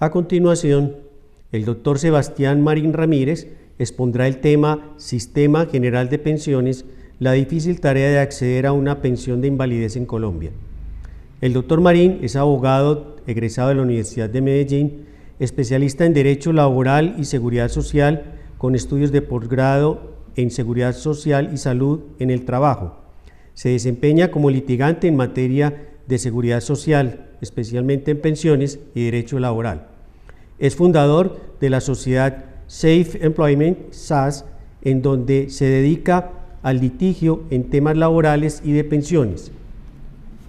A continuación, el doctor Sebastián Marín Ramírez expondrá el tema Sistema General de Pensiones, la difícil tarea de acceder a una pensión de invalidez en Colombia. El doctor Marín es abogado egresado de la Universidad de Medellín, especialista en Derecho Laboral y Seguridad Social, con estudios de posgrado en Seguridad Social y Salud en el Trabajo. Se desempeña como litigante en materia de seguridad social, especialmente en pensiones y derecho laboral. Es fundador de la sociedad Safe Employment, SAS, en donde se dedica al litigio en temas laborales y de pensiones.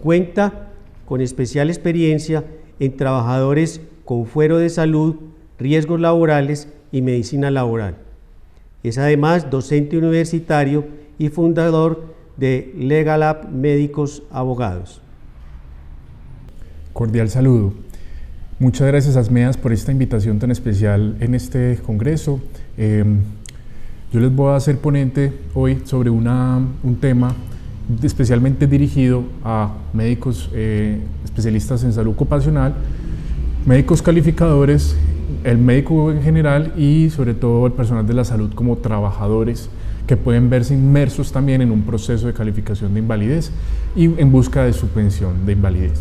Cuenta con especial experiencia en trabajadores con fuero de salud, riesgos laborales y medicina laboral. Es además docente universitario y fundador de Legal Lab Médicos Abogados. Cordial saludo. Muchas gracias, Asmeas, por esta invitación tan especial en este congreso. Yo les voy a hacer ponente hoy sobre un tema especialmente dirigido a médicos especialistas en salud ocupacional, médicos calificadores, el médico en general y sobre todo el personal de la salud como trabajadores que pueden verse inmersos también en un proceso de calificación de invalidez y en busca de su pensión de invalidez.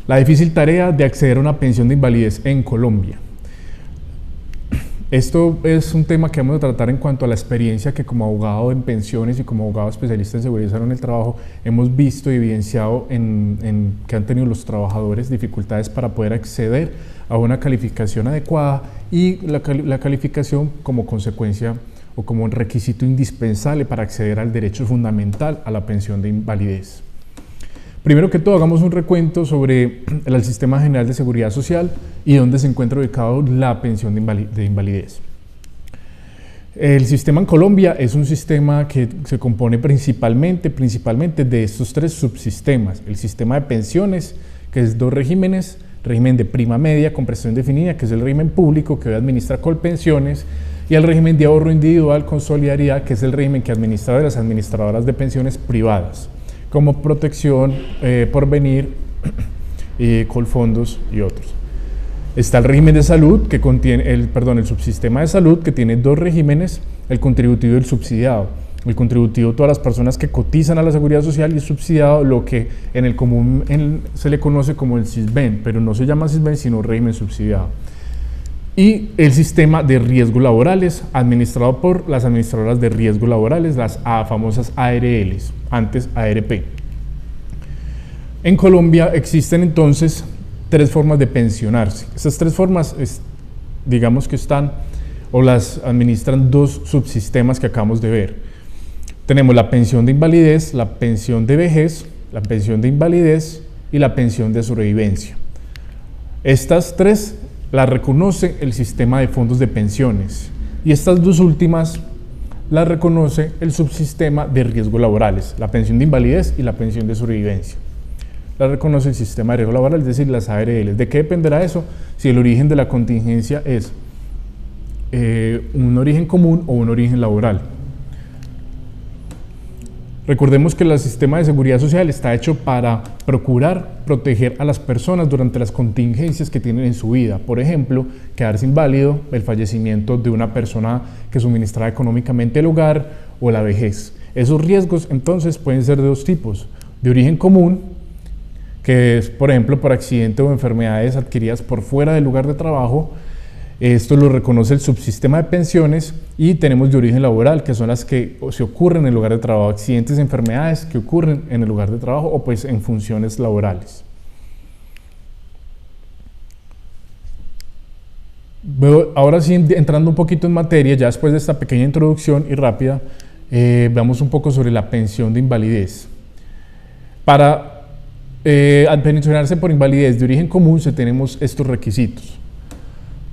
La difícil tarea de acceder a una pensión de invalidez en Colombia. Esto es un tema que vamos a tratar en cuanto a la experiencia que como abogado en pensiones y como abogado especialista en seguridad y salud en el trabajo hemos visto y evidenciado en que han tenido los trabajadores dificultades para poder acceder a una calificación adecuada y la calificación como consecuencia o como un requisito indispensable para acceder al derecho fundamental a la pensión de invalidez. Primero que todo, hagamos un recuento sobre el Sistema General de Seguridad Social y dónde se encuentra ubicado la pensión de invalidez. El sistema en Colombia es un sistema que se compone principalmente de estos tres subsistemas. El sistema de pensiones, que es dos regímenes, régimen de prima media con prestación definida, que es el régimen público que hoy administra Colpensiones, y el régimen de ahorro individual con solidaridad, que es el régimen que administra las administradoras de pensiones privadas, como Protección, Porvenir, Colfondos y otros. Está el régimen de salud, que contiene el subsistema de salud, que tiene dos regímenes, el contributivo y el subsidiado. El contributivo, todas las personas que cotizan a la seguridad social, y el subsidiado, lo que en el común se le conoce como el SISBEN, pero no se llama SISBEN, sino régimen subsidiado. Y el sistema de riesgos laborales, administrado por las administradoras de riesgos laborales, las famosas ARLs, antes ARP. En Colombia existen entonces tres formas de pensionarse. Estas tres formas, digamos que están o las administran dos subsistemas que acabamos de ver. Tenemos la pensión de invalidez, la pensión de vejez, la pensión de invalidez y la pensión de sobrevivencia. Estas tres las reconoce el sistema de fondos de pensiones y estas dos últimas las reconoce el subsistema de riesgos laborales, la pensión de invalidez y la pensión de sobrevivencia. La reconoce el sistema de riesgo laboral, es decir, las ARL. ¿De qué dependerá eso? Si el origen de la contingencia es un origen común o un origen laboral. Recordemos que el sistema de seguridad social está hecho para procurar proteger a las personas durante las contingencias que tienen en su vida. Por ejemplo, quedarse inválido, el fallecimiento de una persona que suministraba económicamente el hogar o la vejez. Esos riesgos entonces pueden ser de dos tipos: de origen común, que es por ejemplo por accidente o enfermedades adquiridas por fuera del lugar de trabajo. Esto lo reconoce el subsistema de pensiones, y tenemos de origen laboral, que son las que se ocurren en el lugar de trabajo, accidentes y enfermedades que ocurren en el lugar de trabajo o pues en funciones laborales. Ahora sí, entrando un poquito en materia, ya después de esta pequeña introducción y rápida, veamos un poco sobre la pensión de invalidez. Para pensionarse por invalidez de origen común tenemos estos requisitos.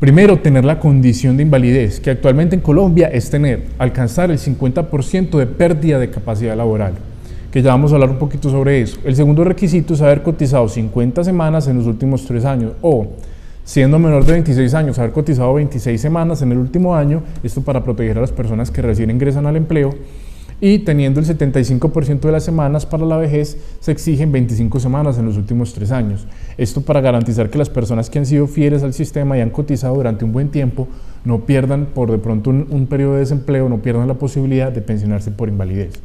Primero, tener la condición de invalidez, que actualmente en Colombia es alcanzar el 50% de pérdida de capacidad laboral, que ya vamos a hablar un poquito sobre eso. El segundo requisito es haber cotizado 50 semanas en los últimos 3 años, o siendo menor de 26 años, haber cotizado 26 semanas en el último año, esto para proteger a las personas que recién ingresan al empleo. y teniendo el 75% de las semanas para la vejez, se exigen 25 semanas en los últimos 3 años. Esto para garantizar que las personas que han sido fieles al sistema y han cotizado durante un buen tiempo no pierdan por de pronto un periodo de desempleo, no pierdan la posibilidad de pensionarse por invalidez.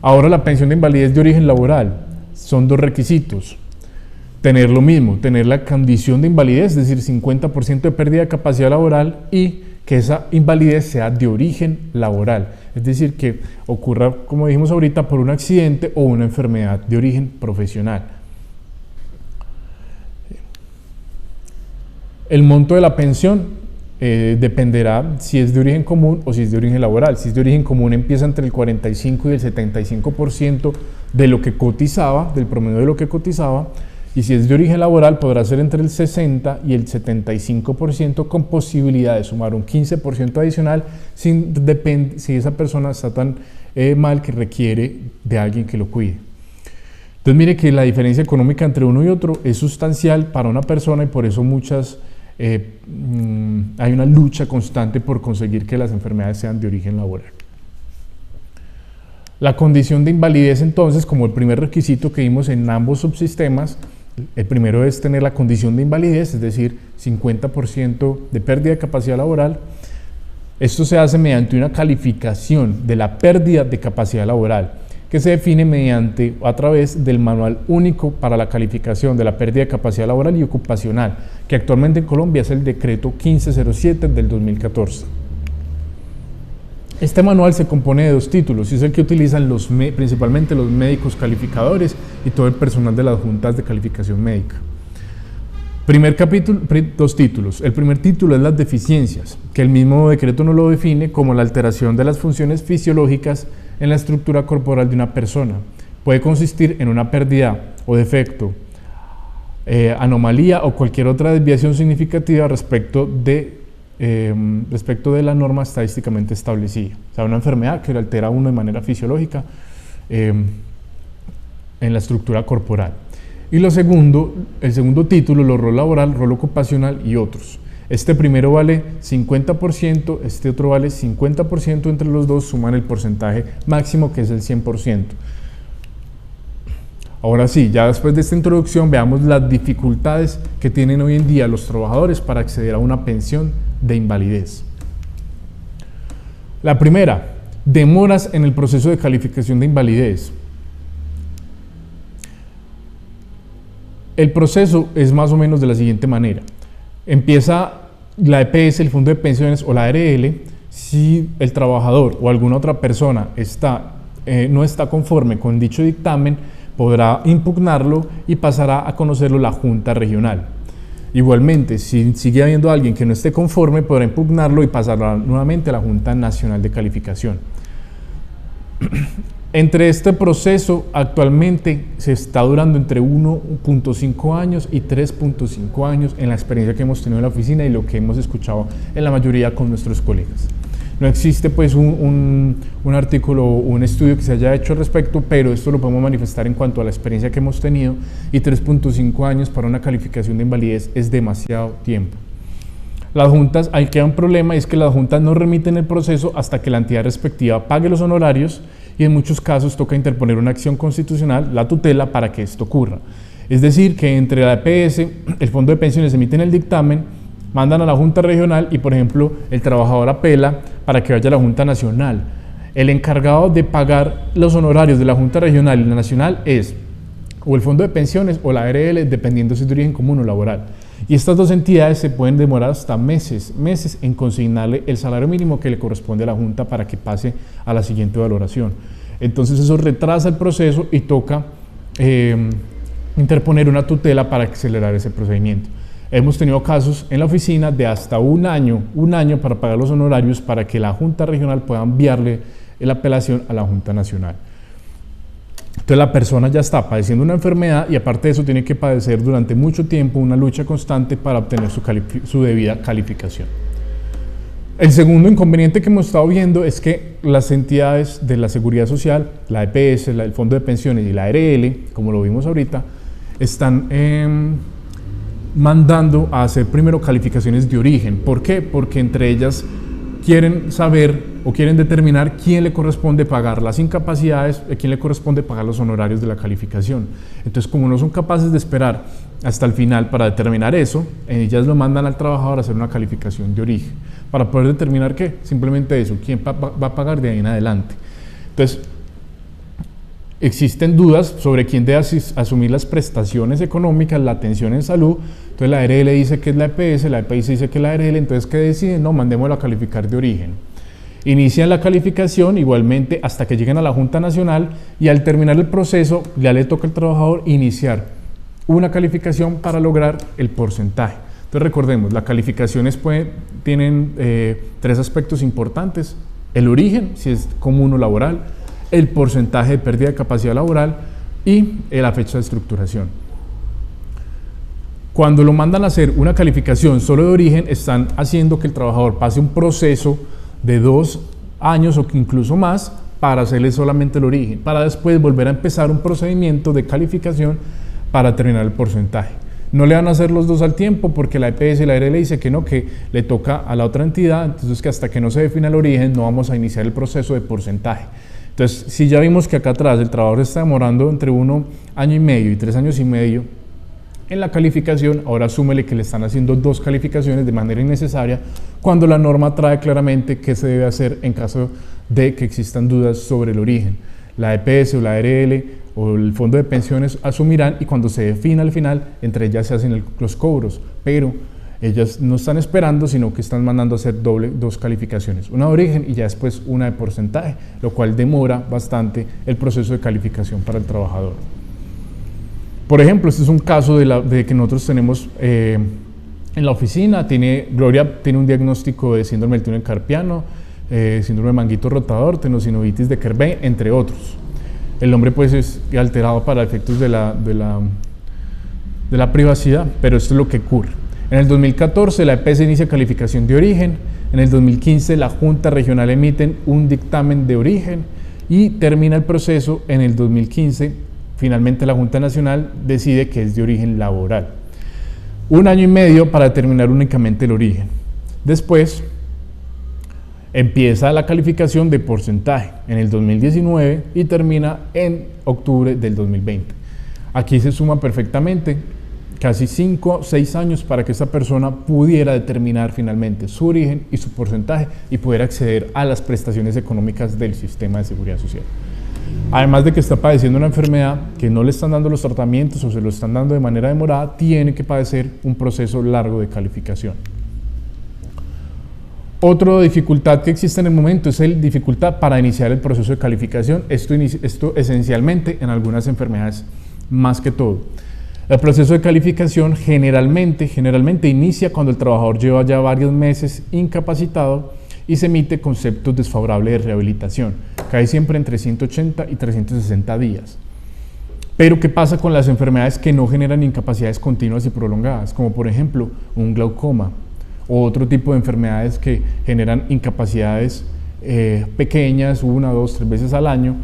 Ahora la pensión de invalidez de origen laboral son 2 requisitos. Tener lo mismo, tener la condición de invalidez, es decir, 50% de pérdida de capacidad laboral y que esa invalidez sea de origen laboral, es decir, que ocurra, como dijimos ahorita, por un accidente o una enfermedad de origen profesional. El monto de la pensión dependerá si es de origen común o si es de origen laboral. Si es de origen común, empieza entre el 45 y el 75% de lo que cotizaba, del promedio de lo que cotizaba, y si es de origen laboral podrá ser entre el 60 y el 75% con posibilidad de sumar un 15% adicional si esa persona está tan mal que requiere de alguien que lo cuide. Entonces mire que la diferencia económica entre uno y otro es sustancial para una persona y por eso hay una lucha constante por conseguir que las enfermedades sean de origen laboral. La condición de invalidez entonces, como el primer requisito que vimos en ambos subsistemas, el primero es tener la condición de invalidez, es decir, 50% de pérdida de capacidad laboral. Esto se hace mediante una calificación de la pérdida de capacidad laboral, que se define a través del Manual Único para la Calificación de la Pérdida de Capacidad Laboral y Ocupacional, que actualmente en Colombia es el Decreto 1507 del 2014. Este manual se compone de 2 títulos y es el que utilizan principalmente los médicos calificadores y todo el personal de las juntas de calificación médica. 2 títulos. El primer título es las deficiencias, que el mismo decreto no lo define como la alteración de las funciones fisiológicas en la estructura corporal de una persona. Puede consistir en una pérdida o defecto, anomalía o cualquier otra desviación significativa respecto de la norma estadísticamente establecida. O sea, una enfermedad que le altera a uno de manera fisiológica en la estructura corporal. Y el segundo título, lo rol laboral, rol ocupacional y otros. Este primero vale 50%, este otro vale 50%, entre los dos suman el porcentaje máximo que es el 100%. Ahora sí, ya después de esta introducción veamos las dificultades que tienen hoy en día los trabajadores para acceder a una pensión de invalidez. La primera, demoras en el proceso de calificación de invalidez. El proceso es más o menos de la siguiente manera. Empieza la EPS, el Fondo de Pensiones o la ARL, si el trabajador o alguna otra persona no está conforme con dicho dictamen, podrá impugnarlo y pasará a conocerlo la Junta Regional. Igualmente, si sigue habiendo alguien que no esté conforme, podrá impugnarlo y pasará nuevamente a la Junta Nacional de Calificación. Entre este proceso, actualmente se está durando entre 1.5 años y 3.5 años en la experiencia que hemos tenido en la oficina y lo que hemos escuchado en la mayoría con nuestros colegas. No existe pues un artículo o un estudio que se haya hecho al respecto, pero esto lo podemos manifestar en cuanto a la experiencia que hemos tenido, y 3.5 años para una calificación de invalidez es demasiado tiempo. Las juntas, ahí queda un problema, y es que las juntas no remiten el proceso hasta que la entidad respectiva pague los honorarios, y en muchos casos toca interponer una acción constitucional, la tutela, para que esto ocurra. Es decir, que entre la EPS, el Fondo de Pensiones emiten el dictamen, mandan a la Junta Regional y, por ejemplo, el trabajador apela para que vaya a la Junta Nacional. El encargado de pagar los honorarios de la Junta Regional y la Nacional es o el Fondo de Pensiones o la ARL, dependiendo si es de origen común o laboral. Y estas dos entidades se pueden demorar hasta meses en consignarle el salario mínimo que le corresponde a la Junta para que pase a la siguiente valoración. Entonces eso retrasa el proceso y toca interponer una tutela para acelerar ese procedimiento. Hemos tenido casos en la oficina de hasta un año para pagar los honorarios para que la Junta Regional pueda enviarle la apelación a la Junta Nacional. Entonces la persona ya está padeciendo una enfermedad y aparte de eso tiene que padecer durante mucho tiempo una lucha constante para obtener su debida calificación. El segundo inconveniente que hemos estado viendo es que las entidades de la Seguridad Social, la EPS, el Fondo de Pensiones y la ARL, como lo vimos ahorita, están mandando a hacer primero calificaciones de origen. ¿Por qué? Porque entre ellas quieren saber o quieren determinar quién le corresponde pagar las incapacidades, a quién le corresponde pagar los honorarios de la calificación. Entonces, como no son capaces de esperar hasta el final para determinar eso, ellas lo mandan al trabajador a hacer una calificación de origen. ¿Para poder determinar qué? Simplemente eso, quién va a pagar de ahí en adelante. Entonces, existen dudas sobre quién debe asumir las prestaciones económicas, la atención en salud. Entonces la ARL dice que es la EPS, la EPS dice que es la ARL, entonces ¿qué deciden? No, mandémoslo a calificar de origen. Inician la calificación igualmente hasta que lleguen a la Junta Nacional y al terminar el proceso ya le toca al trabajador iniciar una calificación para lograr el porcentaje. Entonces recordemos, las calificaciones tienen 3 aspectos importantes: el origen, si es común o laboral, el porcentaje de pérdida de capacidad laboral y la fecha de estructuración. Cuando lo mandan a hacer una calificación solo de origen, están haciendo que el trabajador pase un proceso de 2 años o incluso más para hacerle solamente el origen, para después volver a empezar un procedimiento de calificación para terminar el porcentaje. No le van a hacer los 2 al tiempo porque la EPS y la ARL dice que no, que le toca a la otra entidad, entonces que hasta que no se defina el origen no vamos a iniciar el proceso de porcentaje. Entonces, si ya vimos que acá atrás el trabajador está demorando entre 1 año y medio y 3 años y medio en la calificación, ahora súmele que le están haciendo 2 calificaciones de manera innecesaria, cuando la norma trae claramente qué se debe hacer en caso de que existan dudas sobre el origen. La EPS o la ARL o el fondo de pensiones asumirán, y cuando se defina al final, entre ellas se hacen los cobros, pero ellas no están esperando, sino que están mandando a hacer 2 calificaciones, una de origen y ya después una de porcentaje, lo cual demora bastante el proceso de calificación para el trabajador. Por ejemplo, este es un caso de que nosotros tenemos en la oficina. Gloria tiene un diagnóstico de síndrome del túnel carpiano, síndrome de manguito rotador, tenosinovitis de Kerbein, entre otros. El hombre pues es alterado para efectos de la privacidad, pero esto es lo que ocurre. En el 2014 la EPS inicia calificación de origen, en el 2015 la Junta Regional emite un dictamen de origen y termina el proceso en el 2015. Finalmente la Junta Nacional decide que es de origen laboral. 1 año y medio para determinar únicamente el origen. Después empieza la calificación de porcentaje en el 2019 y termina en octubre del 2020. Aquí se suma perfectamente casi 5 o 6 años para que esta persona pudiera determinar finalmente su origen y su porcentaje y poder acceder a las prestaciones económicas del sistema de seguridad social. Además de que está padeciendo una enfermedad que no le están dando los tratamientos o se lo están dando de manera demorada, tiene que padecer un proceso largo de calificación. Otra dificultad que existe en el momento es la dificultad para iniciar el proceso de calificación. Esto esencialmente en algunas enfermedades más que todo. El proceso de calificación generalmente inicia cuando el trabajador lleva ya varios meses incapacitado y se emite conceptos desfavorables de rehabilitación, cae siempre entre 180 y 360 días. Pero ¿qué pasa con las enfermedades que no generan incapacidades continuas y prolongadas? Como por ejemplo un glaucoma o otro tipo de enfermedades que generan incapacidades pequeñas, 1, 2, 3 veces al año,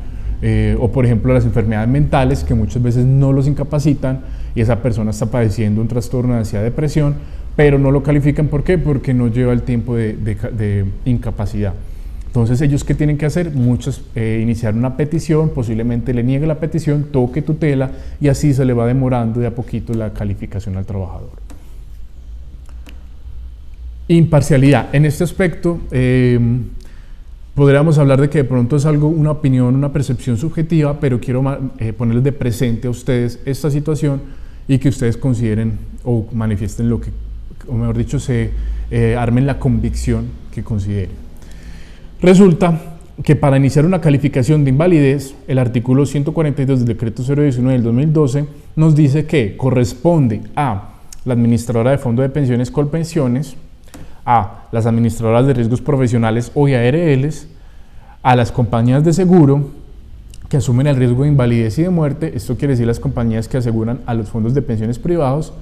o por ejemplo las enfermedades mentales que muchas veces no los incapacitan y esa persona está padeciendo un trastorno de ansiedad, depresión, pero no lo califican. ¿Por qué? Porque no lleva el tiempo de incapacidad. Entonces, ¿ellos qué tienen que hacer? Muchos iniciar una petición, posiblemente le niegue la petición, toque tutela y así se le va demorando de a poquito la calificación al trabajador. Imparcialidad. En este aspecto, podríamos hablar de que de pronto es una opinión, una percepción subjetiva, pero quiero ponerles de presente a ustedes esta situación y que ustedes consideren o manifiesten lo que, o mejor dicho, se armen la convicción que consideren. Resulta que para iniciar una calificación de invalidez, el artículo 142 del decreto 019 del 2012 nos dice que corresponde a la administradora de fondo de pensiones Colpensiones, a las administradoras de riesgos profesionales o ARLs, a las compañías de seguro que asumen el riesgo de invalidez y de muerte, esto quiere decir las compañías que aseguran a los fondos de pensiones privados,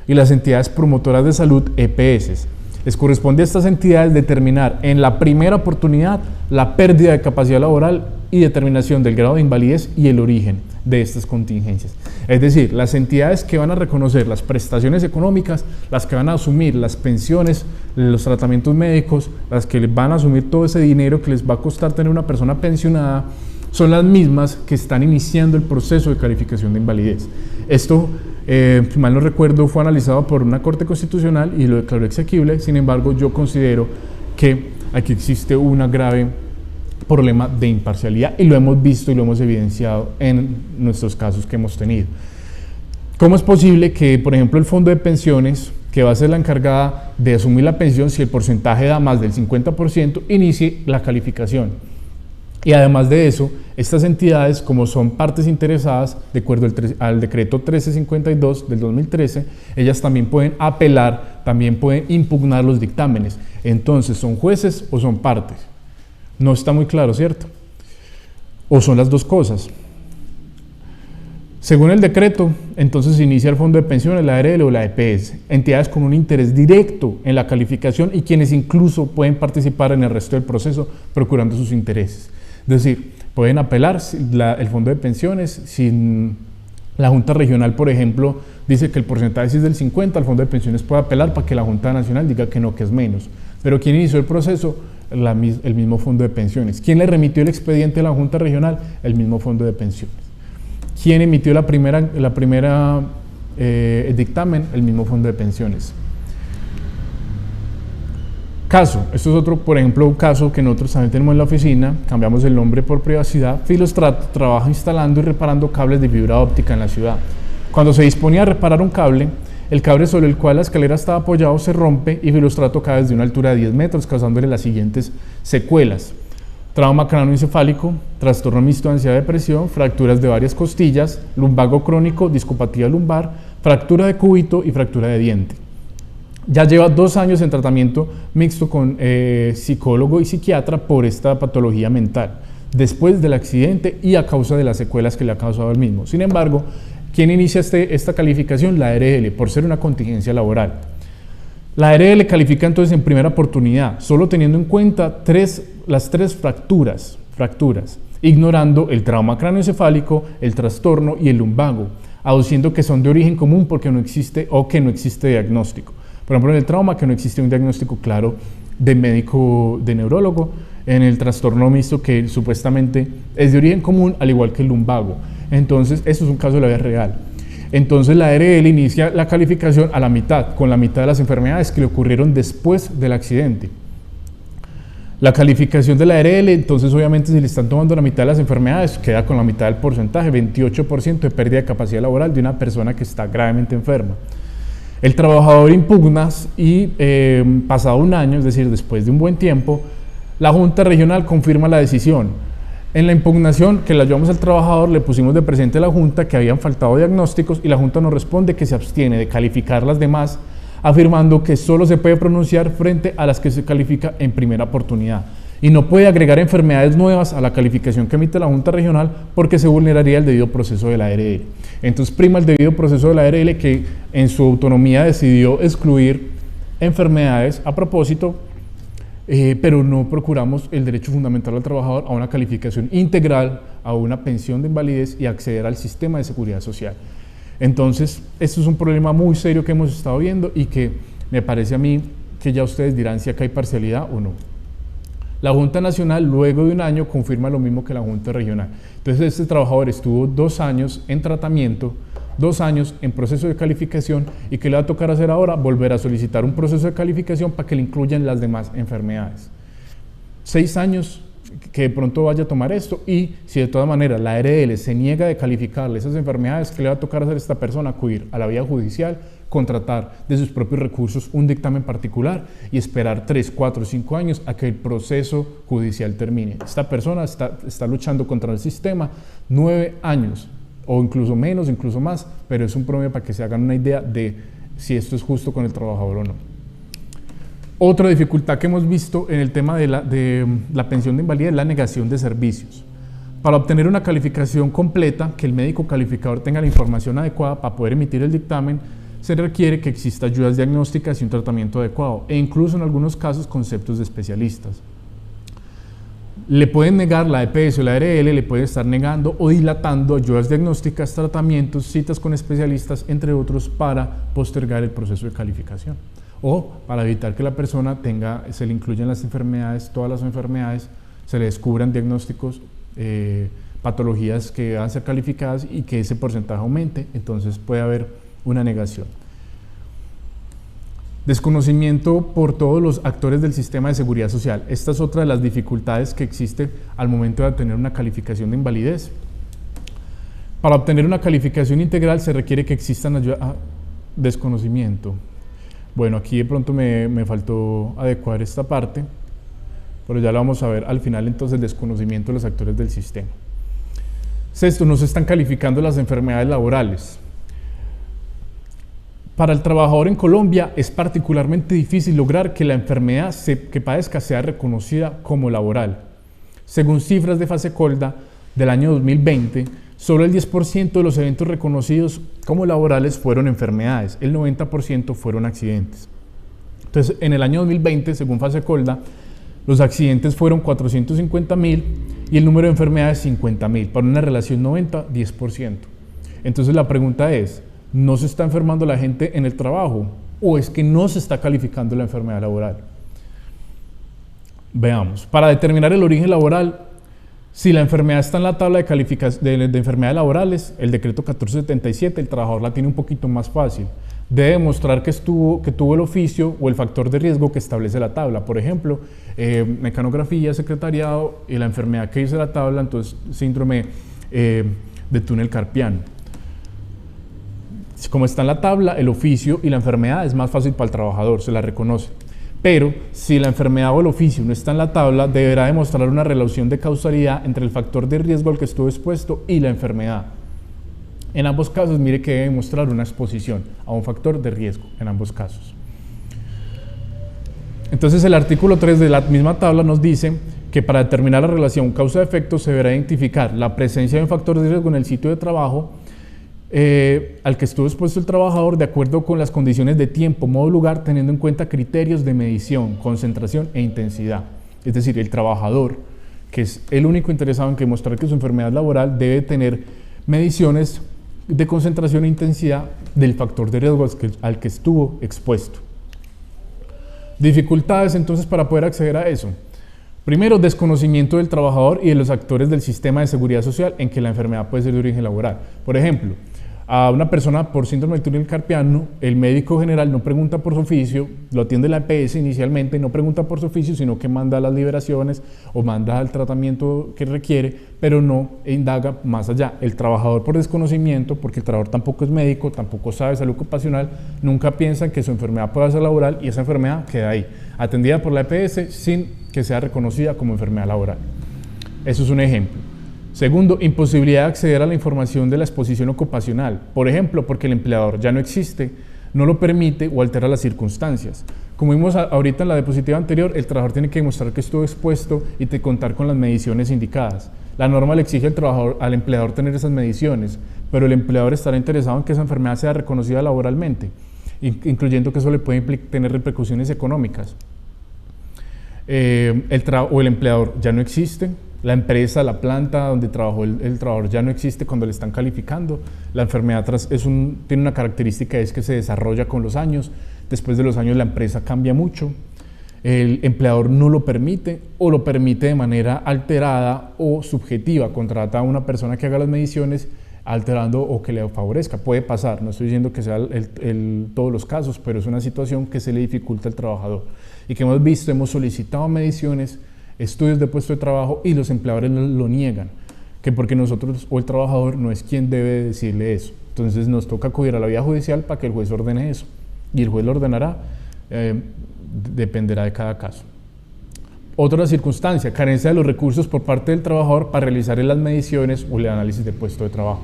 y las entidades promotoras de salud, EPS. Les corresponde a estas entidades determinar en la primera oportunidad la pérdida de capacidad laboral y determinación del grado de invalidez y el origen de estas contingencias. Es decir, las entidades que van a reconocer las prestaciones económicas, las que van a asumir las pensiones los tratamientos médicos, las que les van a asumir todo ese dinero que les va a costar tener una persona pensionada, son las mismas que están iniciando el proceso de calificación de invalidez. Esto, si mal no recuerdo, fue analizado por una Corte Constitucional y lo declaró exequible. Sin embargo, yo considero que aquí existe un grave problema de imparcialidad y lo hemos visto y lo hemos evidenciado en nuestros casos que hemos tenido. ¿Cómo es posible que, por ejemplo, el fondo de pensiones, que va a ser la encargada de asumir la pensión si el porcentaje da más del 50%, inicie la calificación? Y además de eso, estas entidades, como son partes interesadas, de acuerdo al decreto 1352 del 2013, ellas también pueden apelar, también pueden impugnar los dictámenes. Entonces, ¿son jueces o son partes? No está muy claro, ¿cierto? ¿O son las dos cosas? Según el decreto, entonces inicia el fondo de pensiones, la ARL o la EPS, entidades con un interés directo en la calificación y quienes incluso pueden participar en el resto del proceso procurando sus intereses. Es decir, pueden apelar el fondo de pensiones si la Junta Regional, por ejemplo, dice que el porcentaje es del 50%, el fondo de pensiones puede apelar para que la Junta Nacional diga que no, que es menos. Pero ¿quién inició el proceso? El mismo fondo de pensiones. ¿Quién le remitió el expediente a la Junta Regional? El mismo fondo de pensiones. ¿Quién emitió el dictamen? El mismo fondo de pensiones. Caso, esto es otro, por ejemplo, un caso que nosotros también tenemos en la oficina, cambiamos el nombre por privacidad. Filostrato trabaja instalando y reparando cables de fibra óptica en la ciudad. Cuando se disponía a reparar un cable, el cable sobre el cual la escalera estaba apoyado se rompe y Filostrato cae desde una altura de 10 metros, causándole las siguientes secuelas: trauma cráneoencefálico, trastorno mixto de ansiedad y depresión, fracturas de varias costillas, lumbago crónico, discopatía lumbar, fractura de cúbito y fractura de diente. Ya lleva 2 años en tratamiento mixto con psicólogo y psiquiatra por esta patología mental, después del accidente y a causa de las secuelas que le ha causado el mismo. Sin embargo, ¿quién inicia esta calificación? La ARL, por ser una contingencia laboral. La ARL califica entonces en primera oportunidad, solo teniendo en cuenta las tres fracturas, ignorando el trauma cráneoencefálico, el trastorno y el lumbago, aduciendo que son de origen común porque no existe diagnóstico. Por ejemplo, en el trauma, que no existe un diagnóstico claro de médico, de neurólogo; en el trastorno mixto, que supuestamente es de origen común, al igual que el lumbago. Entonces, esto es un caso de la vida real. Entonces, la ARL inicia la calificación a la mitad, con la mitad de las enfermedades que le ocurrieron después del accidente. La calificación de la ARL, entonces, obviamente, si le están tomando la mitad de las enfermedades, queda con la mitad del porcentaje, 28% de pérdida de capacidad laboral de una persona que está gravemente enferma. El trabajador impugna y pasado un año, es decir, después de un buen tiempo, la Junta Regional confirma la decisión. En la impugnación que la llevamos al trabajador, le pusimos de presente a la Junta que habían faltado diagnósticos y la Junta nos responde que se abstiene de calificar las demás, afirmando que solo se puede pronunciar frente a las que se califica en primera oportunidad y no puede agregar enfermedades nuevas a la calificación que emite la Junta Regional porque se vulneraría el debido proceso de la ARL. Entonces prima el debido proceso de la ARL, que en su autonomía decidió excluir enfermedades a propósito, pero no procuramos el derecho fundamental al trabajador a una calificación integral, a una pensión de invalidez y acceder al sistema de seguridad social. Entonces, esto es un problema muy serio que hemos estado viendo y que me parece a mí que ya ustedes dirán si acá hay parcialidad o no. La Junta Nacional, luego de un año, confirma lo mismo que la Junta Regional. Entonces, este trabajador estuvo 2 años en tratamiento, 2 años en proceso de calificación, y ¿qué le va a tocar hacer ahora? Volver a solicitar un proceso de calificación para que le incluyan las demás enfermedades. 6 años que de pronto vaya a tomar esto, y si de todas maneras la ARL se niega de calificarle esas enfermedades, ¿qué le va a tocar hacer a esta persona? Acudir a la vía judicial, contratar de sus propios recursos un dictamen particular y esperar 3, 4, 5 años a que el proceso judicial termine. Esta persona está luchando contra el sistema 9 años, o incluso menos, incluso más, pero es un promedio para que se hagan una idea de si esto es justo con el trabajador o no. Otra dificultad que hemos visto en el tema de la pensión de invalidez es la negación de servicios. Para obtener una calificación completa, que el médico calificador tenga la información adecuada para poder emitir el dictamen, se requiere que exista ayudas diagnósticas y un tratamiento adecuado, e incluso en algunos casos conceptos de especialistas. Le pueden negar la EPS o la ARL, le pueden estar negando o dilatando ayudas diagnósticas, tratamientos, citas con especialistas, entre otros, para postergar el proceso de calificación. o para evitar que la persona se le incluyan las enfermedades, todas las enfermedades, se le descubran diagnósticos, patologías que van a ser calificadas y que ese porcentaje aumente, entonces puede haber una negación. Desconocimiento por todos los actores del sistema de seguridad social. Esta es otra de las dificultades que existe al momento de obtener una calificación de invalidez. Para obtener una calificación integral se requiere que existan desconocimiento. Bueno, aquí de pronto me faltó adecuar esta parte, pero ya lo vamos a ver al final. Entonces, el desconocimiento de los actores del sistema. Sexto, no se están calificando las enfermedades laborales. Para el trabajador en Colombia es particularmente difícil lograr que la enfermedad que padezca sea reconocida como laboral. Según cifras de FASECOLDA del año 2020, solo el 10% de los eventos reconocidos como laborales fueron enfermedades, el 90% fueron accidentes. Entonces, en el año 2020, según FASECOLDA, los accidentes fueron 450.000 y el número de enfermedades 50.000, para una relación 90-10%. Entonces, la pregunta es, ¿no se está enfermando la gente en el trabajo o es que no se está calificando la enfermedad laboral? Veamos, para determinar el origen laboral, si la enfermedad está en la tabla de calificación de enfermedades laborales, el decreto 1477, el trabajador la tiene un poquito más fácil. Debe demostrar que tuvo el oficio o el factor de riesgo que establece la tabla. Por ejemplo, mecanografía, secretariado y la enfermedad que dice la tabla, entonces síndrome de túnel carpiano. Como está en la tabla, el oficio y la enfermedad es más fácil para el trabajador, se la reconoce. Pero si la enfermedad o el oficio no está en la tabla, deberá demostrar una relación de causalidad entre el factor de riesgo al que estuvo expuesto y la enfermedad. En ambos casos, mire que debe demostrar una exposición a un factor de riesgo, en ambos casos. Entonces, el artículo 3 de la misma tabla nos dice que para determinar la relación causa-efecto se deberá identificar la presencia de un factor de riesgo en el sitio de trabajo al que estuvo expuesto el trabajador de acuerdo con las condiciones de tiempo, modo, lugar, teniendo en cuenta criterios de medición, concentración e intensidad. Es decir, el trabajador, que es el único interesado en demostrar que su enfermedad laboral, debe tener mediciones de concentración e intensidad del factor de riesgo al que estuvo expuesto. Dificultades entonces para poder acceder a eso. Primero, desconocimiento del trabajador y de los actores del sistema de seguridad social en que la enfermedad puede ser de origen laboral. Por ejemplo, a una persona por síndrome del túnel carpiano, el médico general no pregunta por su oficio, lo atiende la EPS inicialmente, no pregunta por su oficio, sino que manda las liberaciones o manda el tratamiento que requiere, pero no indaga más allá. El trabajador, por desconocimiento, porque el trabajador tampoco es médico, tampoco sabe salud ocupacional, nunca piensa que su enfermedad pueda ser laboral y esa enfermedad queda ahí, atendida por la EPS sin que sea reconocida como enfermedad laboral. Eso es un ejemplo. Segundo, imposibilidad de acceder a la información de la exposición ocupacional, por ejemplo, porque el empleador ya no existe, no lo permite o altera las circunstancias. Como vimos ahorita en la diapositiva anterior, el trabajador tiene que demostrar que estuvo expuesto y contar con las mediciones indicadas. La norma le exige al empleador tener esas mediciones, pero el empleador estará interesado en que esa enfermedad sea reconocida laboralmente, incluyendo que eso le puede tener repercusiones económicas. El empleador ya no existe, la empresa, la planta donde trabajó el trabajador ya no existe cuando le están calificando. La enfermedad tiene una característica, es que se desarrolla con los años. Después de los años la empresa cambia mucho. El empleador no lo permite o lo permite de manera alterada o subjetiva. Contrata a una persona que haga las mediciones alterando o que le favorezca. Puede pasar, no estoy diciendo que sea todos los casos, pero es una situación que se le dificulta al trabajador. Y que hemos solicitado mediciones, estudios de puesto de trabajo y los empleadores lo niegan, que porque nosotros o el trabajador no es quien debe decirle eso. Entonces nos toca acudir a la vía judicial para que el juez ordene eso y el juez lo ordenará, dependerá de cada caso. Otra circunstancia, carencia de los recursos por parte del trabajador para realizar las mediciones o el análisis de puesto de trabajo.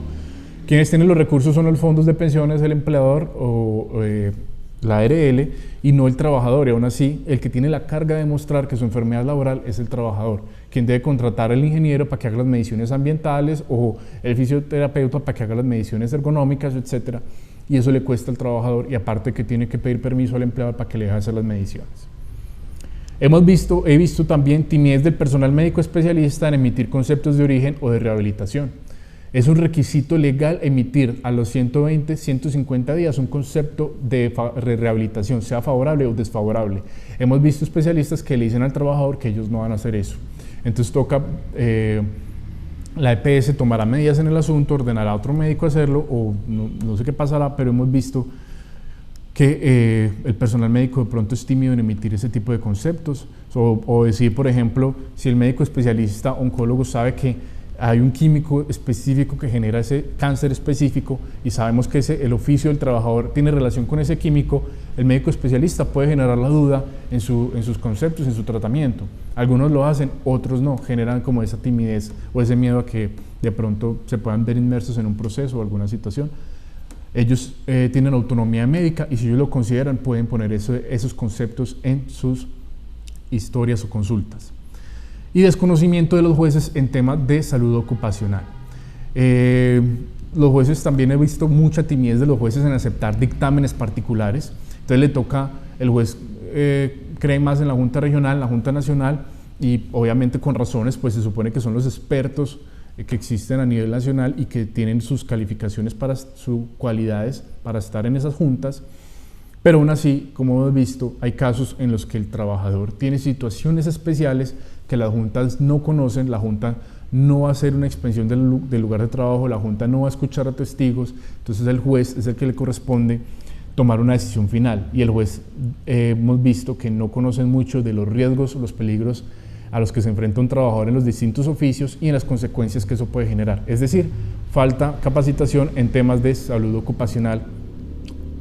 Quienes tienen los recursos son los fondos de pensiones, el empleador o la ARL, y no el trabajador, y aún así el que tiene la carga de demostrar que su enfermedad laboral es el trabajador, quien debe contratar al ingeniero para que haga las mediciones ambientales o el fisioterapeuta para que haga las mediciones ergonómicas, etcétera, y eso le cuesta al trabajador, y aparte que tiene que pedir permiso al empleador para que le deje hacer las mediciones. He visto también timidez del personal médico especialista en emitir conceptos de origen o de rehabilitación. Es un requisito legal emitir a los 120, 150 días un concepto de rehabilitación, sea favorable o desfavorable. Hemos visto especialistas que le dicen al trabajador que ellos no van a hacer eso. Entonces toca, la EPS tomará medidas en el asunto, ordenará a otro médico hacerlo, o no sé qué pasará, pero hemos visto que el personal médico de pronto es tímido en emitir ese tipo de conceptos, o decir, por ejemplo, si el médico especialista oncólogo sabe que hay un químico específico que genera ese cáncer específico y sabemos que el oficio del trabajador tiene relación con ese químico, el médico especialista puede generar la duda en sus conceptos, en su tratamiento. Algunos lo hacen, otros no, generan como esa timidez o ese miedo a que de pronto se puedan ver inmersos en un proceso o alguna situación. Ellos tienen autonomía médica y si ellos lo consideran pueden poner esos conceptos en sus historias o consultas. Y desconocimiento de los jueces en temas de salud ocupacional. Los jueces, también he visto mucha timidez de los jueces en aceptar dictámenes particulares, entonces le toca, el juez cree más en la Junta Regional, en la Junta Nacional, y obviamente con razones, pues se supone que son los expertos que existen a nivel nacional y que tienen sus calificaciones para sus cualidades para estar en esas juntas, pero aún así, como hemos visto, hay casos en los que el trabajador tiene situaciones especiales que las juntas no conocen, la junta no va a hacer una expansión del lugar de trabajo, la junta no va a escuchar a testigos, entonces el juez es el que le corresponde tomar una decisión final, y el juez hemos visto que no conocen mucho de los riesgos, los peligros a los que se enfrenta un trabajador en los distintos oficios y en las consecuencias que eso puede generar, es decir, falta capacitación en temas de salud ocupacional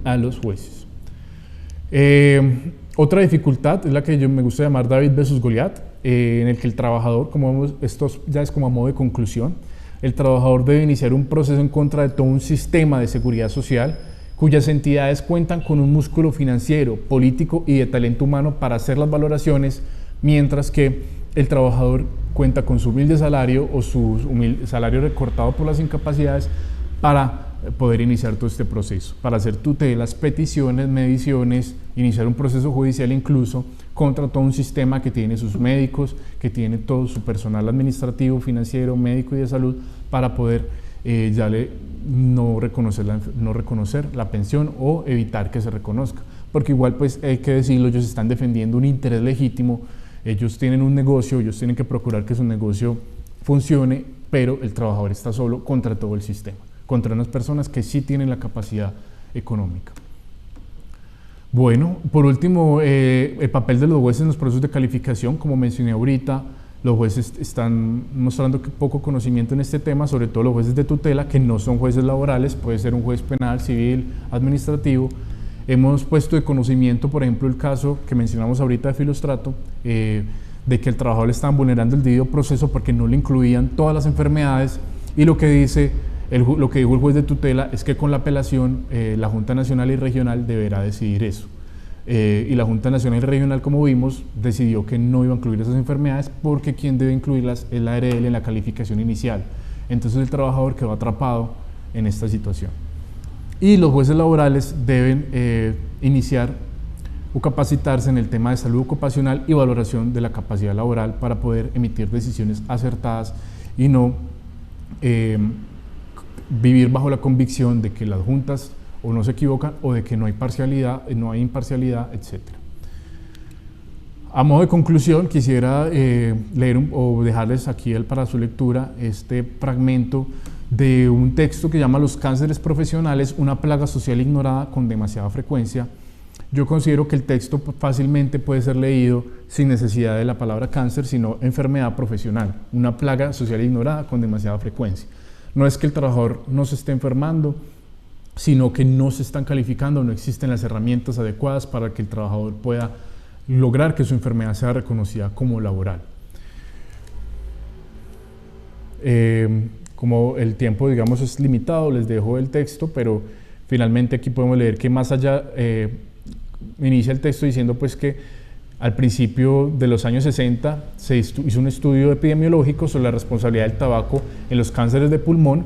a los jueces. Otra dificultad es la que me gusta llamar David versus Goliat, en el que el trabajador, esto ya es como a modo de conclusión, el trabajador debe iniciar un proceso en contra de todo un sistema de seguridad social cuyas entidades cuentan con un músculo financiero, político y de talento humano para hacer las valoraciones, mientras que el trabajador cuenta con su humilde salario o su salario recortado por las incapacidades para poder iniciar todo este proceso, para hacer tutelas, peticiones, mediciones, iniciar un proceso judicial incluso contra todo un sistema que tiene sus médicos, que tiene todo su personal administrativo, financiero, médico y de salud para poder no reconocer la pensión o evitar que se reconozca, porque igual pues hay que decirlo, ellos están defendiendo un interés legítimo, ellos tienen un negocio, ellos tienen que procurar que su negocio funcione, pero el trabajador está solo contra todo el sistema, contra unas personas que sí tienen la capacidad económica. Bueno, por último, el papel de los jueces en los procesos de calificación, como mencioné ahorita, los jueces están mostrando poco conocimiento en este tema, sobre todo los jueces de tutela, que no son jueces laborales, puede ser un juez penal, civil, administrativo. Hemos puesto de conocimiento, por ejemplo, el caso que mencionamos ahorita de Filostrato, de que el trabajador le estaban vulnerando el debido proceso porque no le incluían todas las enfermedades, y lo que dijo el juez de tutela es que con la apelación la Junta Nacional y Regional deberá decidir eso. Y la Junta Nacional y Regional, como vimos, decidió que no iba a incluir esas enfermedades porque quien debe incluirlas es la ARL en la calificación inicial. Entonces el trabajador quedó atrapado en esta situación. Y los jueces laborales deben iniciar o capacitarse en el tema de salud ocupacional y valoración de la capacidad laboral para poder emitir decisiones acertadas y no vivir bajo la convicción de que las juntas o no se equivocan o de que no hay parcialidad, no hay imparcialidad, etc. A modo de conclusión, quisiera leer o dejarles aquí para su lectura este fragmento de un texto que llama Los cánceres profesionales, una plaga social ignorada con demasiada frecuencia. Yo considero que el texto fácilmente puede ser leído sin necesidad de la palabra cáncer, sino enfermedad profesional, una plaga social ignorada con demasiada frecuencia. No es que el trabajador no se esté enfermando, sino que no se están calificando, no existen las herramientas adecuadas para que el trabajador pueda lograr que su enfermedad sea reconocida como laboral. Como el tiempo, digamos, es limitado, les dejo el texto, pero finalmente aquí podemos leer que más allá, inicia el texto diciendo pues que al principio de los años 60 se hizo un estudio epidemiológico sobre la responsabilidad del tabaco en los cánceres de pulmón.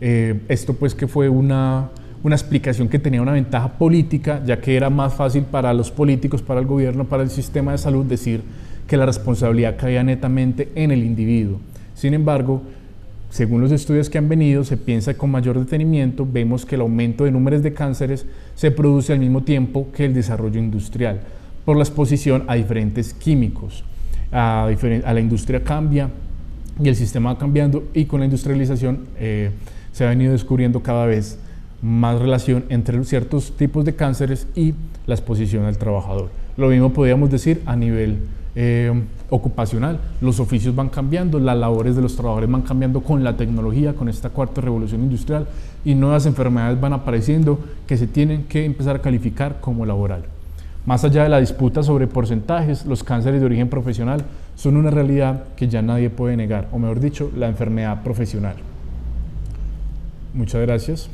Esto pues que fue una explicación que tenía una ventaja política, ya que era más fácil para los políticos, para el gobierno, para el sistema de salud decir que la responsabilidad caía netamente en el individuo. Sin embargo, según los estudios que han venido, se piensa con mayor detenimiento, vemos que el aumento de números de cánceres se produce al mismo tiempo que el desarrollo industrial, por la exposición a diferentes químicos. A la industria cambia y el sistema va cambiando, y con la industrialización se ha venido descubriendo cada vez más relación entre ciertos tipos de cánceres y la exposición al trabajador. Lo mismo podríamos decir a nivel ocupacional. Los oficios van cambiando, las labores de los trabajadores van cambiando con la tecnología, con esta cuarta revolución industrial, y nuevas enfermedades van apareciendo que se tienen que empezar a calificar como laboral. Más allá de la disputa sobre porcentajes, los cánceres de origen profesional son una realidad que ya nadie puede negar, o mejor dicho, la enfermedad profesional. Muchas gracias.